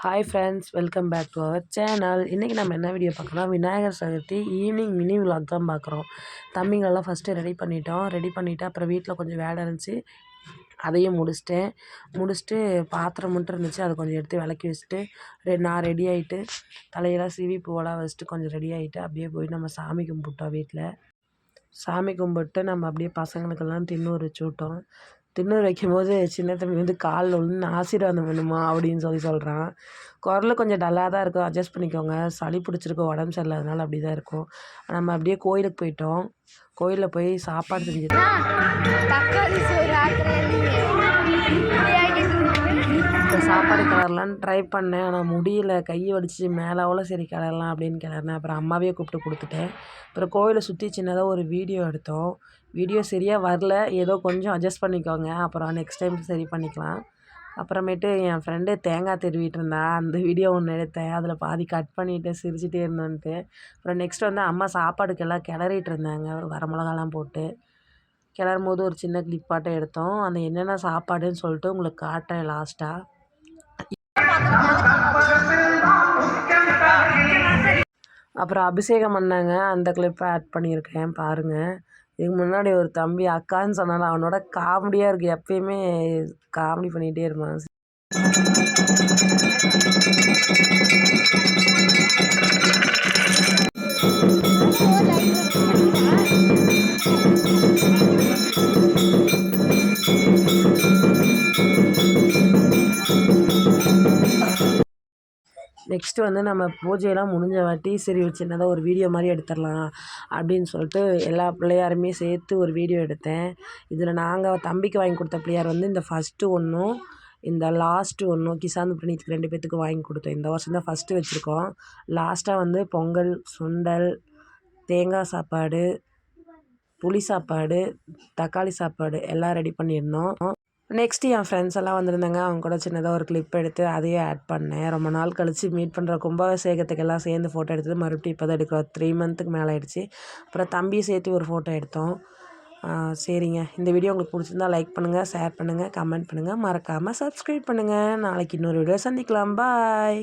Hi friends, welcome back to our channel. இன்றைக்கி நம்ம என்ன வீடியோ பார்க்கலாம், Vinayagar Chaturthi evening mini vlog தான் பார்க்குறோம். தம்பிங்களெல்லாம் ஃபஸ்ட்டு ரெடி பண்ணிவிட்டு அப்புறம் வீட்டில் கொஞ்சம் வேலை இருந்துச்சு, அதையும் முடிச்சுட்டு பாத்திரம் மட்டும் இருந்துச்சு, அதை கொஞ்சம் எடுத்து விளக்கி வச்சுட்டு நான் ரெடி ஆகிட்டு தலையெல்லாம் சீவி பூவெல்லாம் வச்சுட்டு கொஞ்சம் ரெடி ஆகிட்டு அப்படியே போய் நம்ம சாமி கும்பிட்டோம். வீட்டில் சாமி கும்பிட்டு நம்ம அப்படியே பசங்களுக்கெல்லாம் தின்னூறு வச்சு விட்டோம். தின்னூறு வைக்கும்போது சின்ன தம்பி வந்து காலில் விழுந்து ஆசீர்வாதம் பண்ணுமா அப்படின்னு சொல்கிறான். குரல் கொஞ்சம் டல்லாக தான் இருக்கும், அட்ஜஸ்ட் பண்ணிக்கோங்க. சளி பிடிச்சிருக்கோம், உடம்பு சரியில்லாதனால அப்படி தான் இருக்கும். நம்ம அப்படியே கோயிலுக்கு போயிட்டோம். கோயிலில் போய் சாப்பாடு செஞ்சுட்டு இப்போ சாப்பாடு கிளறலான்னு ட்ரை பண்ணேன், ஆனால் முடியல, கையை வலிச்சு மேலாவில். சரி கிளறலாம் அப்படின்னு கிளறினேன். அப்புறம் அம்மாவே கூப்பிட்டு கொடுத்துட்டேன். அப்புறம் கோயிலை சுற்றி சின்னதாக ஒரு வீடியோ எடுத்தோம். வீடியோ சரியாக வரல, ஏதோ கொஞ்சம் அட்ஜஸ்ட் பண்ணிக்கோங்க, அப்புறம் நெக்ஸ்ட் டைம் சரி பண்ணிக்கலாம். அப்புறமேட்டு என் ஃப்ரெண்டு தேங்காய் திருவிட்டு இருந்தா, அந்த வீடியோ ஒன்று எடுத்தேன். அதில் பாதி கட் பண்ணிவிட்டு சிரிச்சிட்டே இருந்தோன்ட்டு. அப்புறம் நெக்ஸ்ட் வந்து அம்மா சாப்பாடுக்கெல்லாம் கிளறிட்டு இருந்தாங்க, வரமிளகாலாம் போட்டு கிளறும் போது ஒரு சின்ன கிளிப்பாட்டம் எடுத்தோம். அந்த என்னென்ன சாப்பாடுன்னு சொல்லிட்டு உங்களுக்கு காட்டுறேன் லாஸ்ட்டாக. அப்புறம் அபிஷேகம் பண்ணாங்க, அந்த கிளிப்பை ஆட் பண்ணியிருக்கேன் பாருங்கள். இதுக்கு முன்னாடி ஒரு தம்பி அக்கான்னு சொன்னாலும் அவனோட காமெடியாக இருக்குது, எப்பயுமே காமெடி பண்ணிகிட்டே இருப்பான். நெக்ஸ்ட்டு வந்து நம்ம பூஜையெல்லாம் முடிஞ்ச வாட்டி சரி ஒரு சின்னதாக ஒரு வீடியோ மாதிரி எடுத்துடலாம் அப்படின்னு சொல்லிட்டு எல்லா பிள்ளையாருமே சேர்த்து ஒரு வீடியோ எடுத்தேன். இதில் நாங்கள் தம்பிக்கு வாங்கி கொடுத்த பிள்ளையார் வந்து இந்த ஃபஸ்ட்டு ஒன்றும் இந்த லாஸ்ட்டு ஒன்றும் கிசாந்து பிரணீத்துக்கு 2 பேர்த்துக்கு வாங்கி கொடுத்தோம். இந்த வருஷம் தான் ஃபஸ்ட்டு வச்சுருக்கோம். லாஸ்ட்டாக வந்து பொங்கல், சுண்டல், தேங்காய் சாப்பாடு, புளி சாப்பாடு, தக்காளி சாப்பாடு எல்லாம் ரெடி பண்ணியிருந்தோம். நெக்ஸ்ட்டு என் ஃப்ரெண்ட்ஸ் எல்லாம் வந்திருந்தாங்க, அவங்க கூட சின்னதாக ஒரு கிளிப் எடுத்து அதையே ஆட் பண்ணேன். ரொம்ப நாள் கழித்து மீட் பண்ணுற கும்பாபிஷேகத்துக்கெல்லாம் சேர்ந்து ஃபோட்டோ எடுத்தது மறுபடியும் இப்போ தான் எடுக்கிறோம். 3 மந்த்துக்கு மேலே ஆகிடுச்சு. அப்புறம் தம்பியை சேர்த்து ஒரு ஃபோட்டோ எடுத்தோம். சரிங்க, இந்த வீடியோ உங்களுக்கு பிடிச்சிருந்தா லைக் பண்ணுங்கள், ஷேர் பண்ணுங்கள், கமெண்ட் பண்ணுங்கள், மறக்காமல் சப்ஸ்கிரைப் பண்ணுங்கள். நாளைக்கு இன்னொரு வீடியோ சந்திக்கலாம். பாய்.